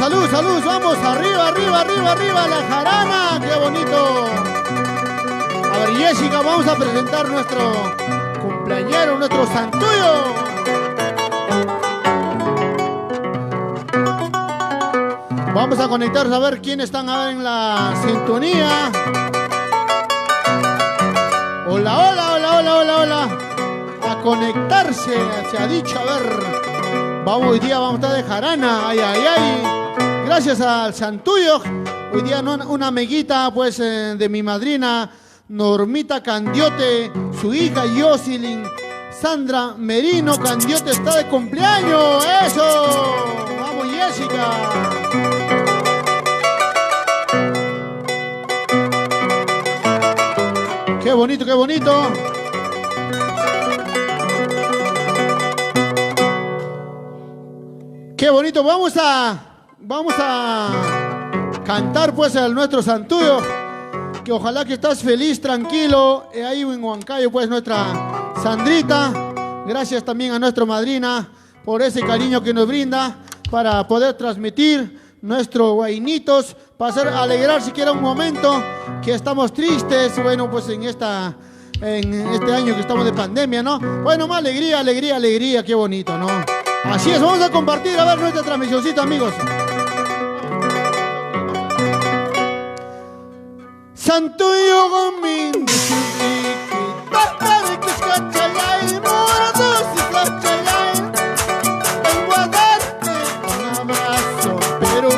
salud, salud, vamos, arriba, arriba, arriba, arriba, la jarana, qué bonito. A ver, Jessica, vamos a presentar nuestro cumpleañero, nuestro santuyo. Vamos a conectarnos a ver quiénes están a ver en la sintonía. Hola, hola, hola, hola, hola, hola. A conectarse, se ha dicho, a ver. Vamos, hoy día vamos a estar de jarana, ay, ay, ay. Gracias al santuyo. Hoy día una amiguita, pues, de mi madrina, Normita Candiote, su hija Jocelyn Sandra Merino Candiote está de cumpleaños. ¡Eso! ¡Vamos, Jessica! ¡Qué bonito, qué bonito! ¡Qué bonito! Vamos a cantar pues a nuestro santuyo. Que ojalá que estás feliz, tranquilo. Ahí en Huancayo pues nuestra Sandrita. Gracias también a nuestra madrina por ese cariño que nos brinda para poder transmitir nuestros guainitos, para hacer alegrar siquiera un momento que estamos tristes, bueno, pues en este año que estamos de pandemia, ¿no? Bueno, más alegría, alegría, alegría, qué bonito, ¿no? Así es, vamos a compartir, a ver, nuestra transmisioncita, amigos. Santuyo Gomin vengo a darte un abrazo, pero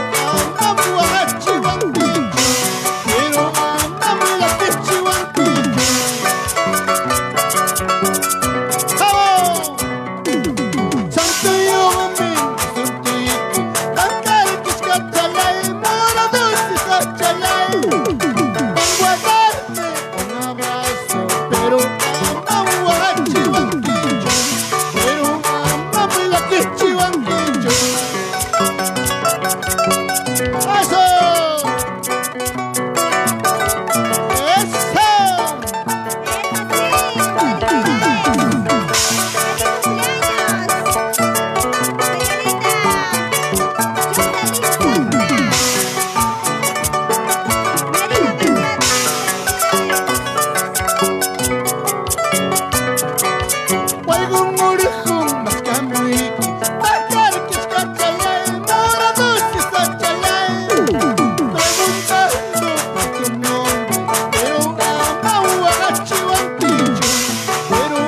amamos a Chihuanquillo, pero amamos la que Chihuanquillo. ¡Vamos! Santuyo Gomin, cantar que escachalay, mora dulce escachalay. Vengo a darte un abrazo, pero amamos a Chihuanquillo, pero amamos la que Chihuanquillo. ¡Eso! ¡Eso! Algún orejón más camuiqui, pacar que escachalay, mora dulce escachalay. Preguntando por tu nombre, pero amamos a la Chihuanquillo, pero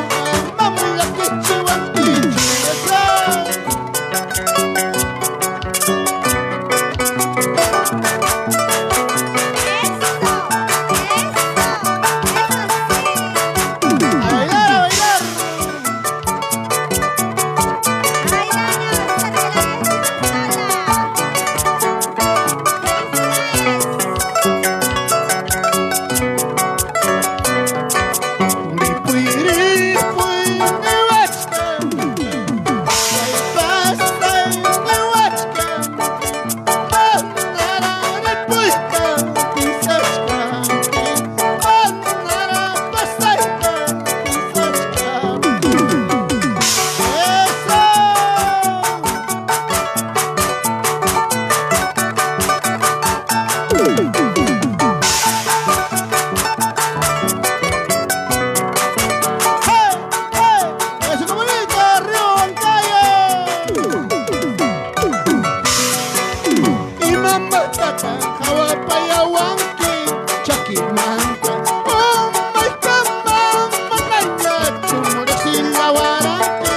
amamos la que Chihuanquillo. ¡A bailar, a bailar! ¡Eso, qué bonito! ¡Arriba, Huancayo! Y mamá tata, hawapaya wanki, chaquimanca. Oh, my cama, mananga, chumurexila waranki.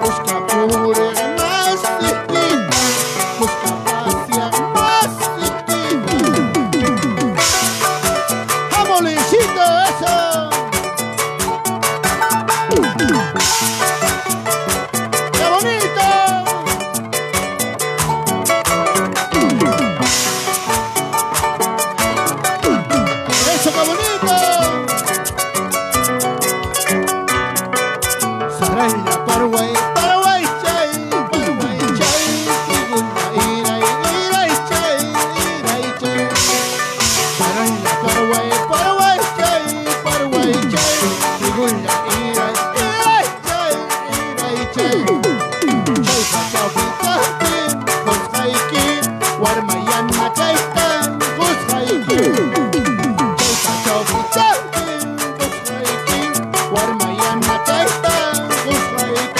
Busca pure más chiquita, busca hacia más chiquita. ¡Vamos, Luisito, eso! ¡Qué bonito! Warmayana Kaitan, Gusaikin. Warmayana Kaitan, Gusaikin.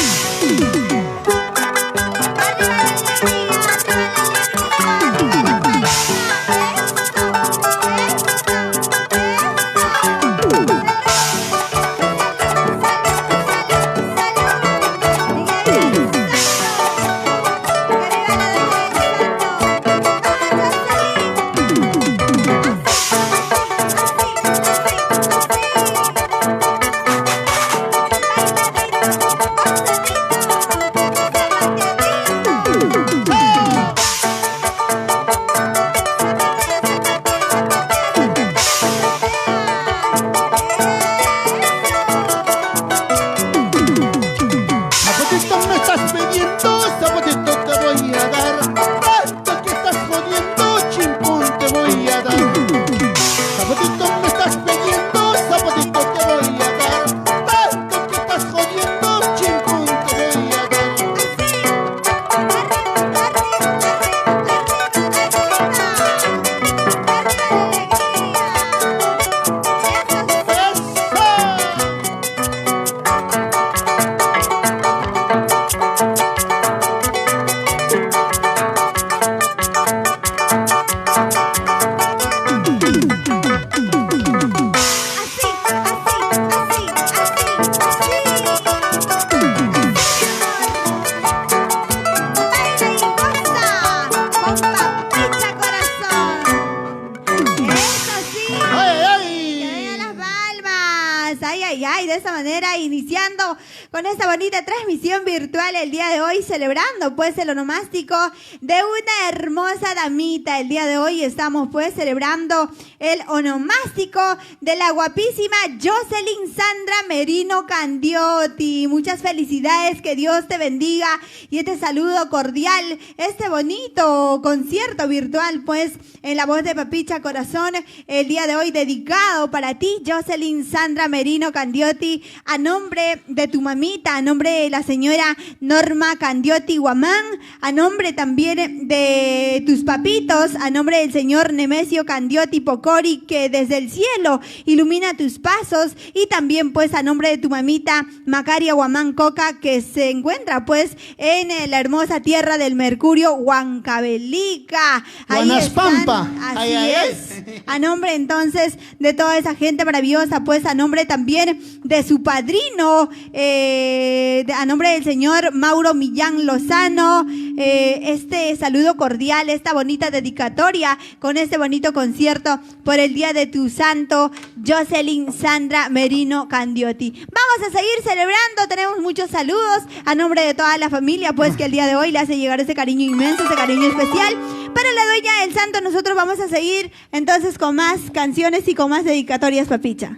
De esa manera, iniciando con esta bonita transmisión virtual el día de hoy, celebrando pues el onomástico de una hermosa damita. El día de hoy estamos pues celebrando el onomástico de la guapísima Jocelyn Sandra Merino Candiotti. Muchas felicidades, que Dios te bendiga, y este saludo cordial, este bonito concierto virtual pues en la voz de Papicha Corazón, el día de hoy dedicado para ti, Jocelyn Sandra Merino Candiotti, a nombre de tu mamita, a nombre de la señora Norma Candiotti Guamán, a nombre también de tus papitos, a nombre del señor Nemesio Candiotti Pocori, que desde el cielo ilumina tus pasos, y también pues a nombre de tu mamita Macaria Guamán Coca, que se encuentra pues en la hermosa tierra del Mercurio, Huancavelica. Guanaspampa. Así es. A nombre entonces de toda esa gente maravillosa, pues a nombre también de su padrino, a nombre del señor Mauro Millán Lozano, este saludo cordial, esta bonita dedicatoria con este bonito concierto por el día de tu santo, Jocelyn Sandra Merino Candiotti. Vamos a seguir celebrando, tenemos muchos saludos a nombre de toda la familia, pues que el día de hoy le hace llegar ese cariño inmenso, ese cariño especial. Para la dueña del santo, nosotros vamos a seguir entonces con más canciones y con más dedicatorias, Papicha.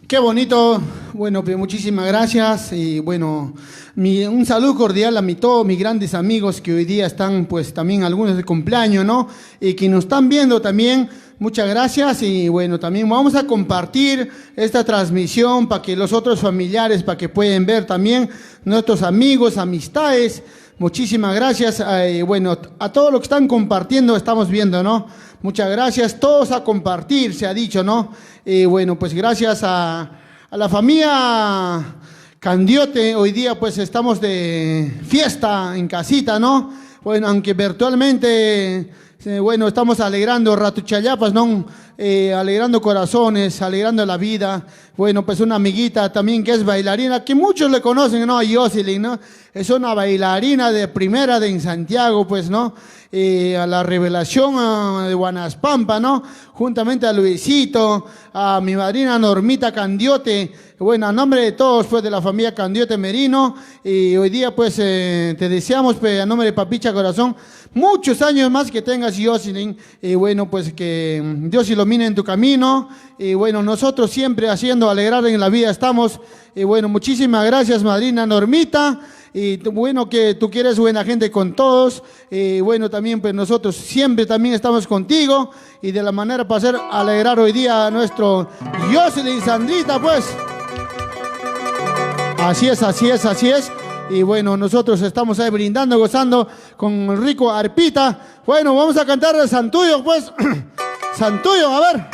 Qué bonito. Bueno, pues muchísimas gracias, y bueno, un saludo cordial a todos mis grandes amigos que hoy día están pues también algunos de cumpleaños, ¿no? Y que nos están viendo también. Muchas gracias, y bueno, también vamos a compartir esta transmisión para que los otros familiares, para que puedan ver también nuestros amigos, amistades. Muchísimas gracias, bueno, a todos los que están compartiendo, estamos viendo, ¿no? Muchas gracias, todos a compartir, se ha dicho, ¿no? Bueno, pues gracias a la familia Candiotti, hoy día pues estamos de fiesta en casita, ¿no? Bueno, aunque virtualmente, bueno, estamos alegrando ratuchayapas, ¿no? Alegrando corazones, alegrando la vida. Bueno, pues una amiguita también que es bailarina, que muchos le conocen, ¿no? A Jocelyn, ¿no? Es una bailarina de primera en Santiago, pues, ¿no? A la revelación de Guanaspampa, ¿no? Juntamente a Luisito, a mi madrina Normita Candiotti. Bueno, a nombre de todos, pues, de la familia Candiotti Merino, y hoy día, pues, te deseamos, pues, a nombre de Papicha Corazón, muchos años más que tengas, Jocelyn, y bueno, pues, que Dios ilumine en tu camino, y bueno, nosotros siempre haciendo alegrar en la vida estamos, y bueno, muchísimas gracias, madrina Normita. Y bueno, que tú quieres buena gente con todos, bueno, también pues nosotros siempre también estamos contigo, y de la manera para hacer alegrar hoy día a nuestro Jocelyn Sandrita, pues. Así es, así es, así es. Y bueno, nosotros estamos ahí brindando, gozando con el rico arpita. Bueno, vamos a cantar el Santuyo, pues. Santuyo, a ver.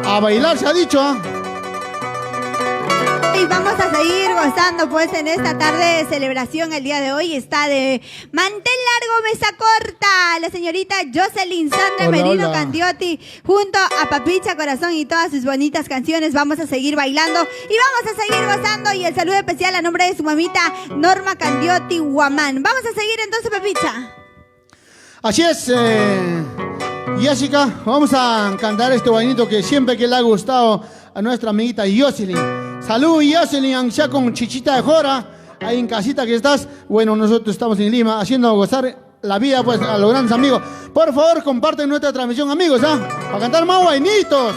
A bailar se ha dicho, ¿ah? Y vamos a seguir gozando pues en esta tarde de celebración. El día de hoy está de mantel largo, mesa corta, la señorita Jocelyn Sandra Merino Candiotti junto a Papicha Corazón y todas sus bonitas canciones. Vamos a seguir bailando y vamos a seguir gozando. Y el saludo especial a nombre de su mamita Norma Candiotti Guamán. Vamos a seguir entonces, Papicha. Así es, Jessica, vamos a cantar este bonito que siempre que le ha gustado a nuestra amiguita Jocelyn. Salud, Jocelyn, aunque con chichita de jora, ahí en casita que estás. Bueno, nosotros estamos en Lima haciendo gozar la vida pues a los grandes amigos. Por favor, comparten nuestra transmisión, amigos, ¿ah? Para cantar más buenitos.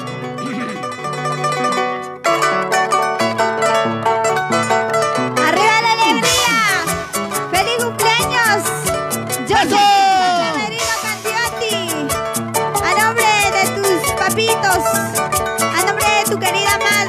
¡Arriba la alegría! ¡Feliz cumpleaños! Jocelyn Merino Candiotti, a nombre de tus papitos, a nombre de tu querida madre.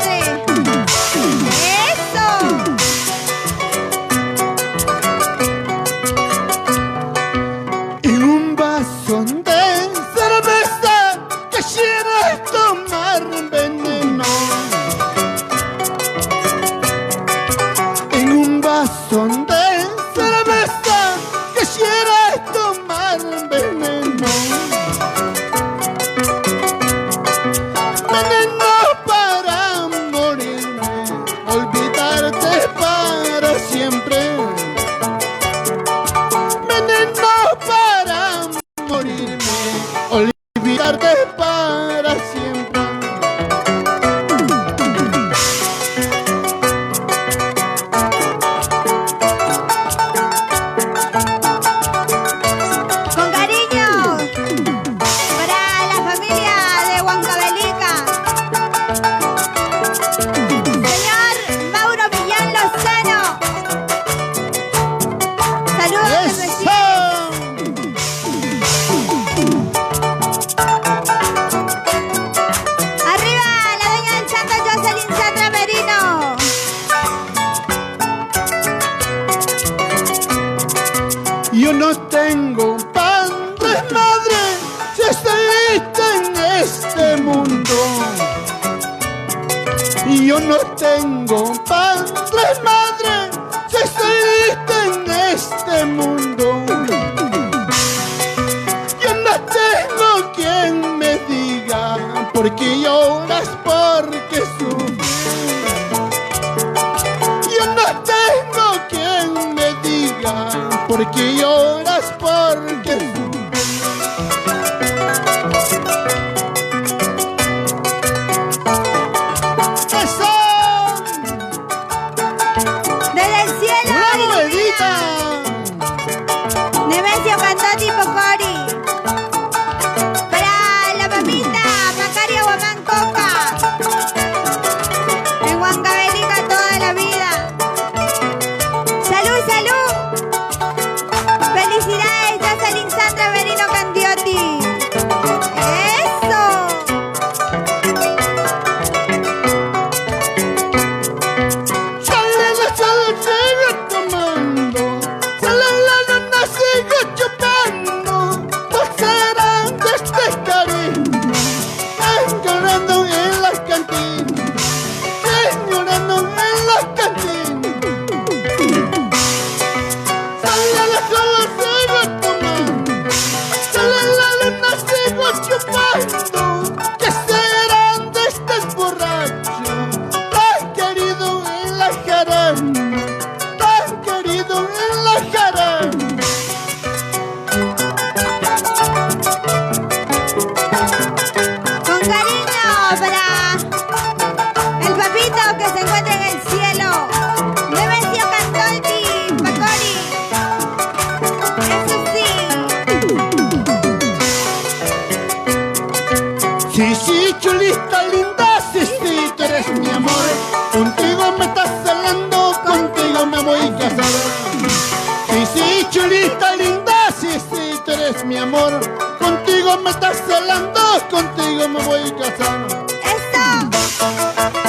Mi amor, contigo me estás celando, contigo me voy a casar. Eso,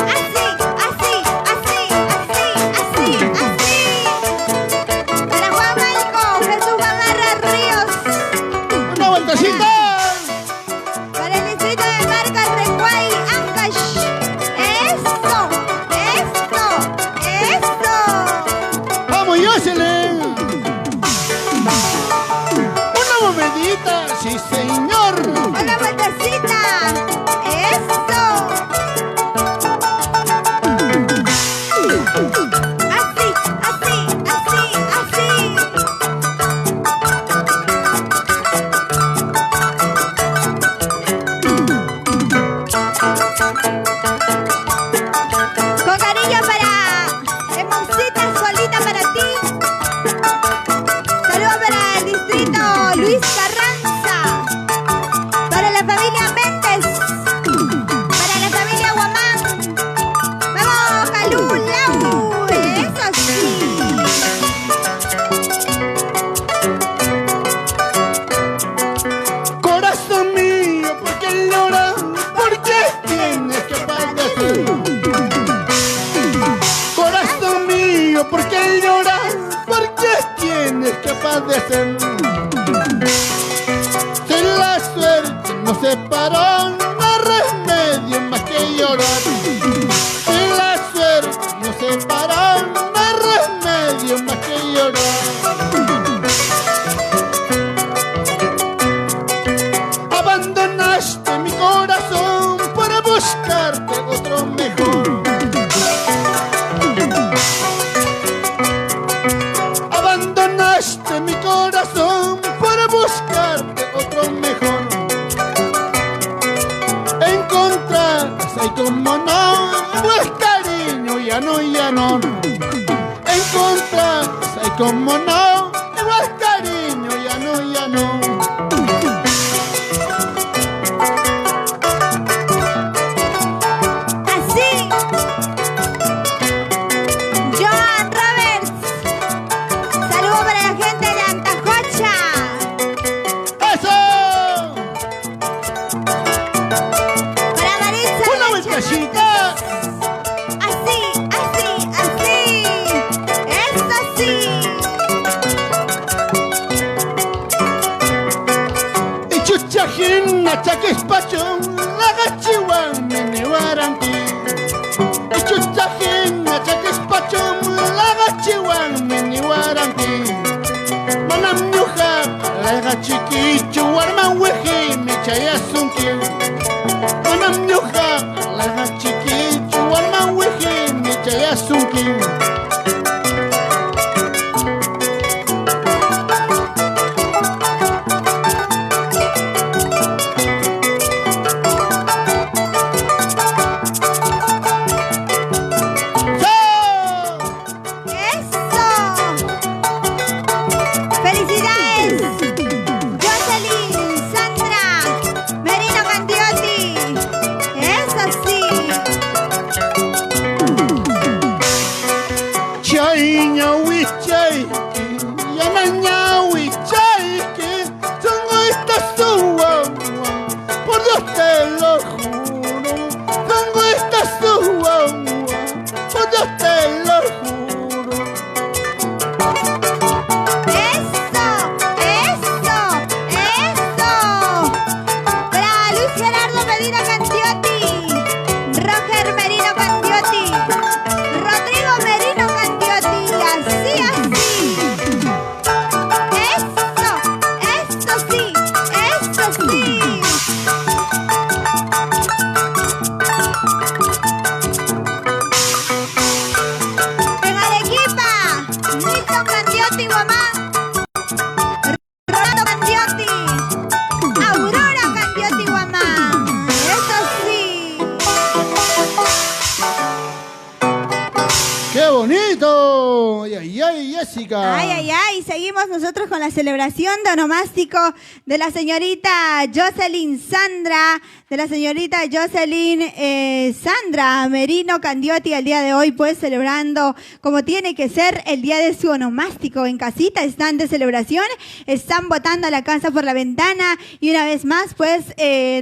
así, así, así, así, así, así. vueltecita! Para el distrito de Marcas, Recuay, Ancash. ¡Eso! ¡Eso! ¡Eso! ¡Vamos, Jocelyn! ¡Una movedita! ¡Sí, señor! ¡Una vueltecita! ¡Eso! Así, así, así, así. Con cariño para Hermosita, solita para ti. Saludos para el distrito Luis Carranza. Para la familia Méndez. Para la familia Guamán. ¡Vamos, Calú, Lau! ¡Eso sí! Corazón mío, ¿por qué lloras? ¿Por qué tienes que padecer? Corazón mío, ¿por qué lloras? ¿Por qué tienes que padecer? Si la suerte nos separó, no hay remedio más que llorar. Si la suerte nos separó, no hay remedio más que llorar. Abandonaste mi corazón para buscarte otro mejor. Abandonaste mi corazón para buscarte otro mejor. Encontrarás ahí como no, pues cariño ya no, ya no. Encontrarás ahí como no, pues cariño ya no, ya no. Así. Joan Roberts. Saludos para la gente de Antacocha. ¡Eso! Para Maritza. ¡Una vueltecita! Así, así, así. Eso sí. Y chuchajina, chaquespacho, la gachiwan, mini waranti. Y chuchajina, chaquespacho, la gachiwan, mini waranti. Manam nyuja, la gachiquichu, warman weji, mi chayasunki. Manam nyuja, la gachiquichu, warman weji, mi chayasunki. Eso. Felicidades. Jocelyn, Sandra, Merino Candiotti. Eso sí. Chaiña wichay, yanaña wichay, que son estas suwa, por Dios te lo juro, son estas suwa, por Dios te lo juro. Eso, eso, eso. Para Luis Gerardo Medina Candiotti, Roger Merino Candiotti, Rodrigo Merino Candiotti, así, así. Eso sí, eso sí. En Arequipa, Milton Candiotti, Guamán, Rolando Candiotti, Aurora Candiotti, Guamán. Eso sí. ¡Qué bonito! ¡Ay, ay, ay, Jessica! Ay, ay, ay. Seguimos nosotros con la celebración de onomástico de la señorita Jocelyn Sandra, de la señorita Jocelyn Sandra Merino Candiotti el día de hoy, pues celebrando como tiene que ser el día de su onomástico. En casita están de celebración, están botando la casa por la ventana y una vez más, pues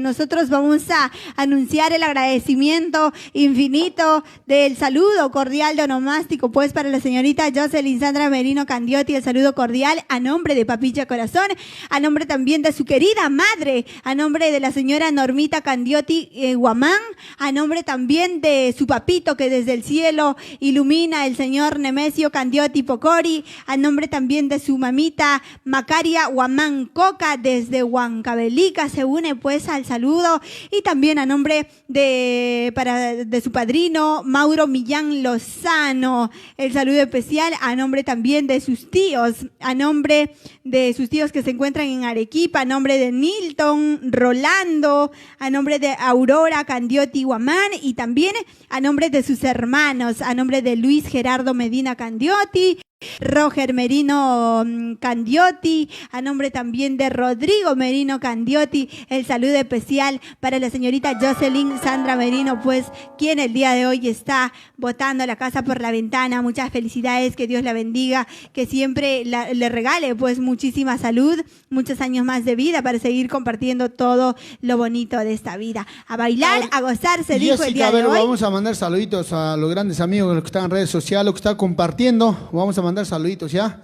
nosotros vamos a anunciar el agradecimiento infinito del saludo cordial de onomástico, pues para la señorita Jocelyn Sandra Sandra Merino Candiotti, el saludo cordial a nombre de Papicha Corazón, a nombre también de su querida madre, a nombre de la señora Normita Candiotti Guamán, a nombre también de su papito que desde el cielo ilumina, el señor Nemesio Candiotti Pocori, a nombre también de su mamita Macaria Guamán Coca desde Huancavelica, se une pues al saludo, y también a nombre de su padrino Mauro Millán Lozano, el saludo especial a nombre también de sus tíos, a nombre de sus tíos que se encuentran en Arequipa, a nombre de Nilton, Rolando, a nombre de Aurora Candiotti Guamán, y también a nombre de sus hermanos, a nombre de Luis Gerardo Medina Candiotti, Roger Merino Candiotti, a nombre también de Rodrigo Merino Candiotti, el saludo especial para la señorita Jocelyn Sandra Merino, pues quien el día de hoy está botando la casa por la ventana. Muchas felicidades, que Dios la bendiga, que siempre le regale pues muchísima salud, muchos años más de vida para seguir compartiendo todo lo bonito de esta vida. A bailar, a gozar, se dijo el día de hoy. Vamos a mandar saluditos a los grandes amigos, los que están en redes sociales, los que están compartiendo. Vamos a mandar saluditos, ¿ya?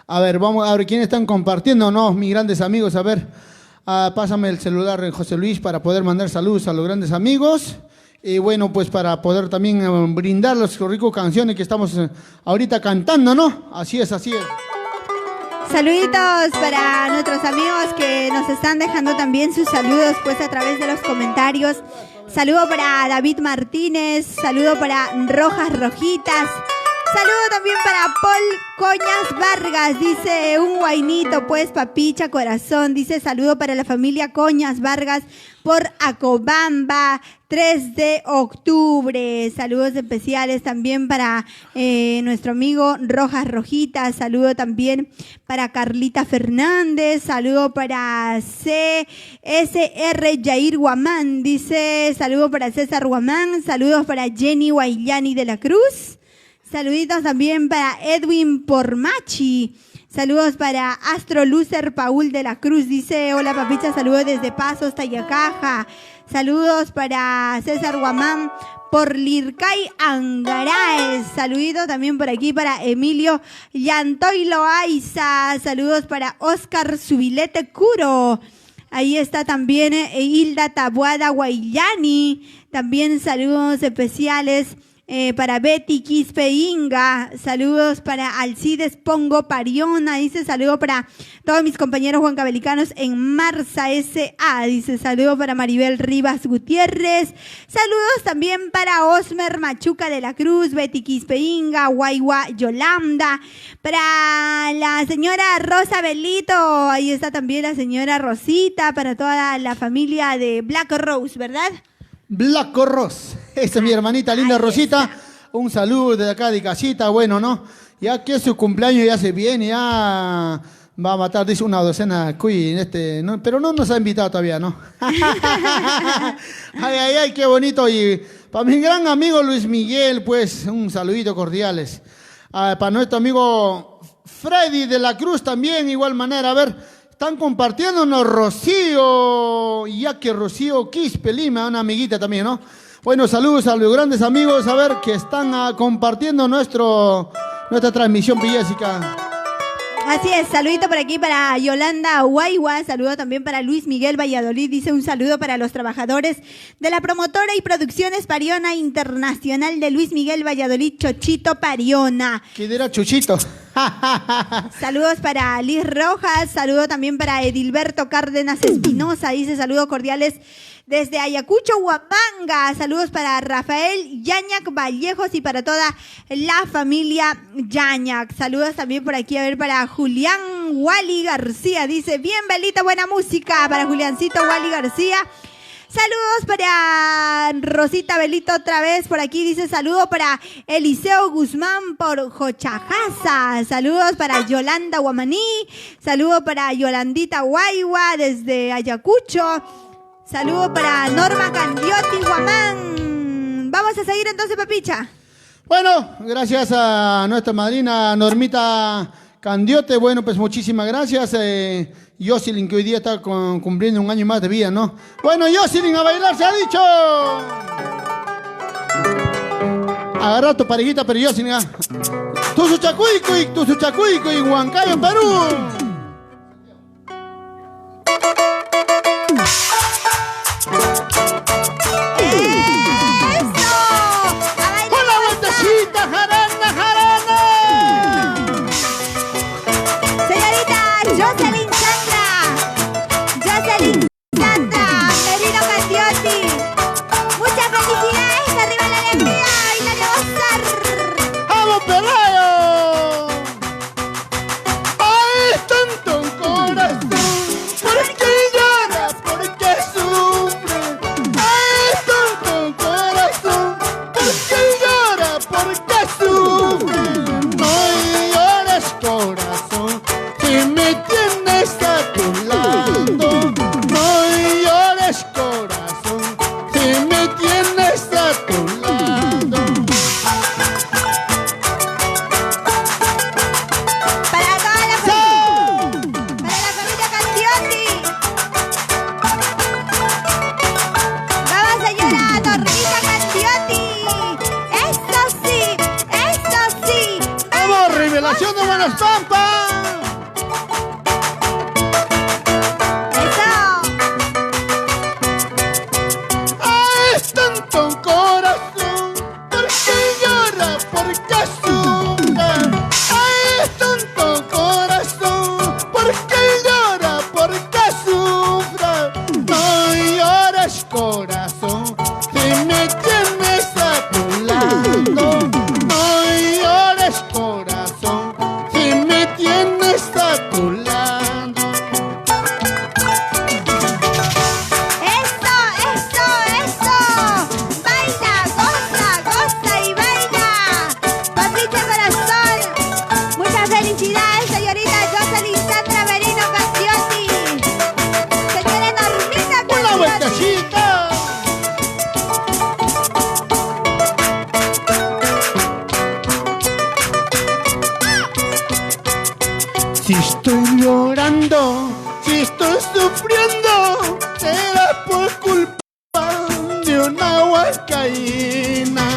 A ver, vamos a ver quiénes están compartiendo, ¿no? Mis grandes amigos, a ver. Pásame el celular, José Luis, para poder mandar saludos a los grandes amigos. Y bueno, pues para poder también brindar las ricas canciones que estamos ahorita cantando, ¿no? Así es, así es. Saluditos para nuestros amigos que nos están dejando también sus saludos pues a través de los comentarios. Saludo para David Martínez, saludo para Rojas Rojitas, saludo también para Paul Coñas Vargas, dice un guainito pues Papicha Corazón, dice saludo para la familia Coñas Vargas por Acobamba, 3 de octubre. Saludos especiales también para nuestro amigo Rojas Rojitas. Saludo también para Carlita Fernández. Saludo para CSR Yair Guamán. Dice saludo para César Guamán. Saludos para Jenny Guayani de la Cruz. Saluditos también para Edwin Pormachi. Saludos para Astro Lucer Paul de la Cruz. Dice, hola Papicha, saludos desde Pasos, Tayacaja. Saludos para César Guamán por Lircay Angaraes. Saluditos también por aquí para Emilio Llantoy Loaiza. Saludos para Oscar Subilete Curo. Ahí está también Hilda Tabuada Guayani. También saludos especiales para Betty Quispe Inga, saludos para Alcides Pongo Pariona, dice saludo para todos mis compañeros huancavelicanos en Marza S.A., dice saludo para Maribel Rivas Gutiérrez, saludos también para Osmer Machuca de la Cruz, Betty Quispe Inga, Guayua Yolanda, para la señora Rosa Belito, ahí está también la señora Rosita, para toda la familia de Black Rose, ¿verdad? Black Rose, esa es mi hermanita linda Rosita, un saludo desde acá de casita, bueno, ¿no? Ya que su cumpleaños ya se viene, ya va a matar, dice una docena de cuy, ¿no? Pero no nos ha invitado todavía, ¿no? Ay, qué bonito. Y para mi gran amigo Luis Miguel, pues, un saludito cordiales. Para nuestro amigo Freddy de la Cruz también, igual manera, a ver. Están compartiéndonos Rocío, ya que Rocío Quispe Lima, una amiguita también, ¿no? Bueno, saludos a los grandes amigos, a ver, que están compartiendo nuestra transmisión, Jessica. Así es, saludito por aquí para Yolanda Guayua, saludo también para Luis Miguel Valladolid, dice un saludo para los trabajadores de la promotora y producciones Pariona Internacional de Luis Miguel Valladolid, Chochito Pariona. ¿Quién era Chuchito? Saludos para Liz Rojas, saludo también para Edilberto Cárdenas Espinosa, dice saludos cordiales desde Ayacucho, Huamanga. Saludos para Rafael Yañac Vallejos y para toda la familia Yañac. Saludos también por aquí, a ver, para Julián Wally García. Dice, bien, Belita, buena música para Juliancito Wally García. Saludos para Rosita Belito otra vez por aquí. Dice, saludo para Eliseo Guzmán por Jochajaza. Saludos para Yolanda Guamaní. Saludo para Yolandita Guayua desde Ayacucho. Saludo para Norma Candiotti Guamán. Vamos a seguir entonces, Papicha. Bueno, gracias a nuestra madrina Normita Candiote. Bueno, pues muchísimas gracias. Jocelyn, que hoy día está cumpliendo un año más de vida, ¿no? Bueno, Jocelyn, a bailar, se ha dicho. Agarra tu parejita, pero Jocelyn, Tusuchacuico y Huancayo, Perú. Si estoy llorando, si estoy sufriendo, será por culpa de una huascaína.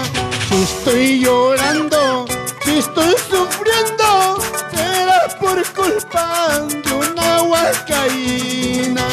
Si estoy llorando, si estoy sufriendo, será por culpa de una huascaína.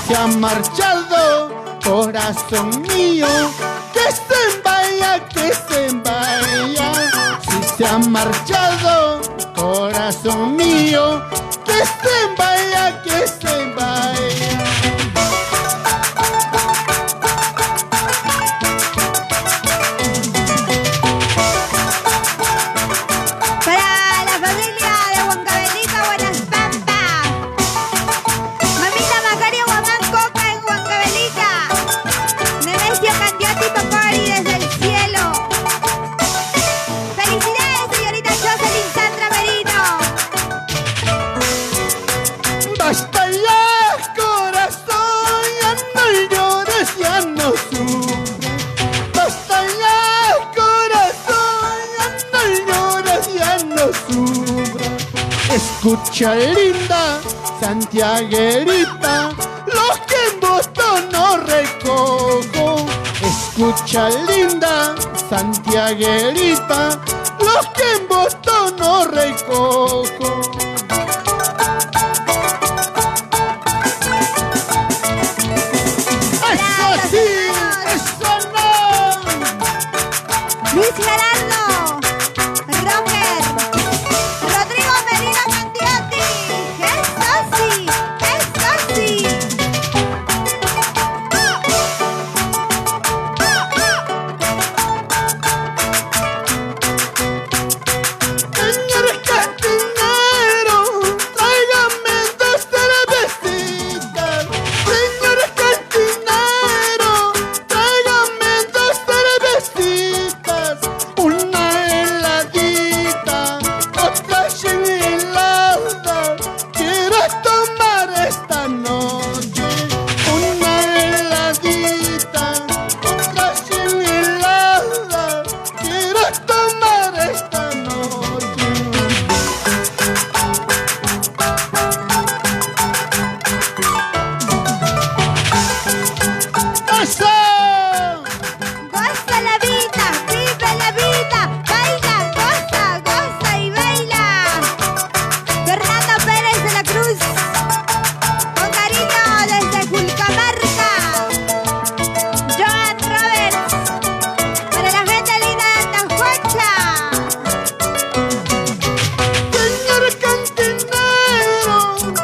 Se ha marchado, corazón mío, que se vaya, que se vaya. Si se ha marchado, corazón mío, que se vaya, que se vaya. Basta ya, corazón, ya no llores, ya no sufras. Basta ya, corazón, ya no llores, ya no sufras. Escucha, linda santiaguerita, lo que en voto no recojo. Escucha, linda santiaguerita, lo que en voto no recojo. Luis Gerardo, Roger, Rodrigo Medina Candiotti, eso sí, eso sí. Señor cantinero, ¡Eso! Goza la vida, vive la vida, baila, goza, goza y baila. Fernando Pérez de la Cruz, con cariño desde Julcamarca. Joan Roberts, para la gente linda de Andahuacha. Señor cantinero,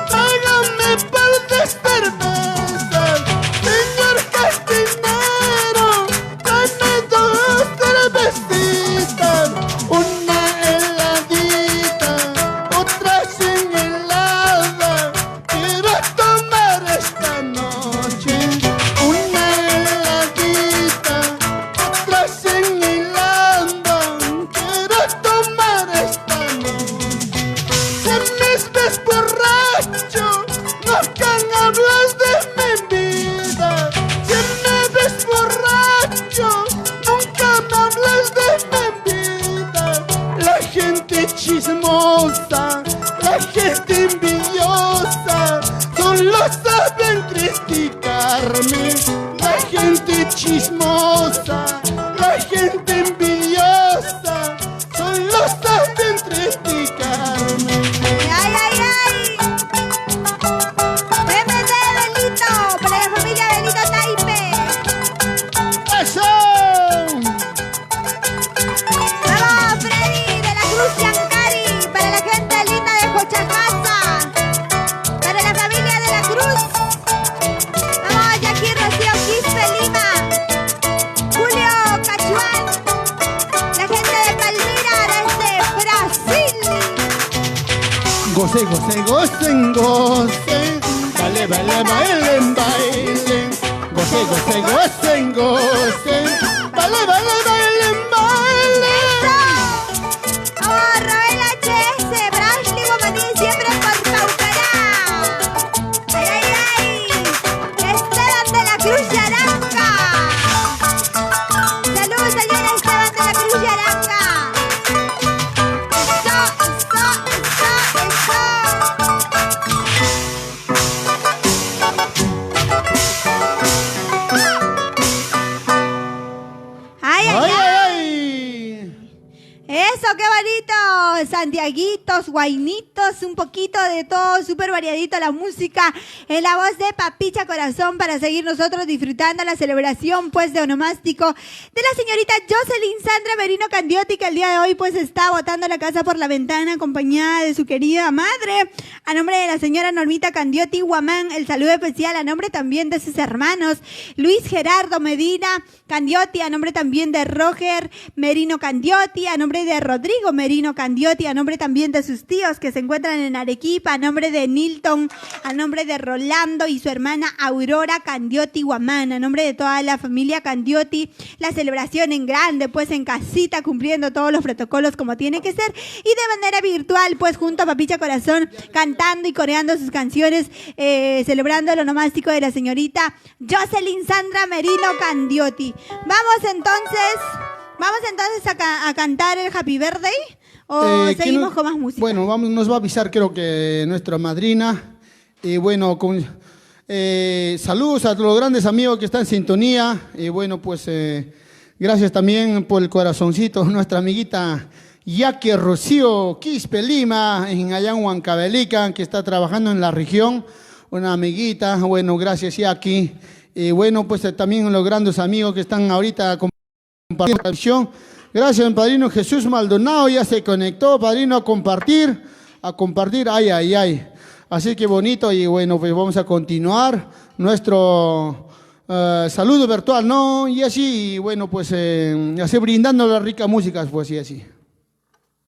tráigame par de cervezas. Señor cantinero, dame dos cervecitas. Una heladita, otra sin helada. Quiero tomar esta noche. Una heladita, otra sin helada. Quiero tomar esta noche. Si me ves borracho, nunca hablas de mi vida. Si me ves borracho, nunca me hablas de mi vida. La gente chismosa, la gente envidiosa, solo saben criticarme. La gente chismosa, la gente envidiosa, solo saben criticarme. ¡Ay, ay, ay! MD Belito, para la familia Belito Taipe. ¡Eso! Vamos, Freddy de la Cruz Yancari, para la gente linda de Jochacasa, para la familia de la Cruz. Vamos, Jackie Rocío Quispe Lima, Julio Cachuán, la gente de Palmira desde Brasil. Goce, goce, gocen, gocen. Vale, vale, bailen, bailen. Goce, goce, gocen, gocen. Vale, vale, bailen, bailen. Vamos, Roel HS, Brashley, Guamaní, siempre por Caucará. ¡Ay, ay, ay! Esteban de la Cruz Yaranca. ¡Salud, señor Esteban de la Cruz Yaranca! ¡Ay, ay, ¡Ay, ay! ay! Eso, qué bonito. Santiaguitos, guainitos, un poquito de todo, súper variadito la música en la voz de Papicha Corazón para seguir nosotros disfrutando la celebración pues de onomástico de la señorita Jocelyn Sandra Merino Candiotti, que el día de hoy pues está botando la casa por la ventana acompañada de su querida madre. A nombre de la señora Normita Candiotti Guamán, el saludo especial a nombre también de sus hermanos Luis Gerardo Medina Candiotti, a nombre también de Roger Merino Candiotti, a nombre de Rodrigo Merino Candiotti, a nombre también de sus tíos que se encuentran en Arequipa, a nombre de Nilton, a nombre de Rolando y su hermana Aurora Candiotti Guamán, a nombre de toda la familia Candiotti, la celebración en grande, pues en casita, cumpliendo todos los protocolos como tiene que ser, y de manera virtual, pues junto a Papicha Corazón, cantando y coreando sus canciones, celebrando el onomástico de la señorita Jocelyn Sandra Merino Candiotti. Vamos entonces a cantar el Happy Birthday, o seguimos con más música. Bueno, nos va a avisar creo que nuestra madrina. Y bueno, saludos a los grandes amigos que están en sintonía. Y bueno, pues gracias también por el corazoncito, nuestra amiguita Jackie Rocío Quispe Lima, allá en Huancavelica, que está trabajando en la región. Una amiguita, bueno, gracias Jackie. Y bueno, pues también los grandes amigos que están ahorita compartiendo la canción. Gracias, mi padrino Jesús Maldonado, ya se conectó, padrino, a compartir, ay, ay, ay. Así que bonito, y bueno, pues vamos a continuar nuestro saludo virtual, ¿no? Y así, bueno, pues así brindando la rica música, pues y así.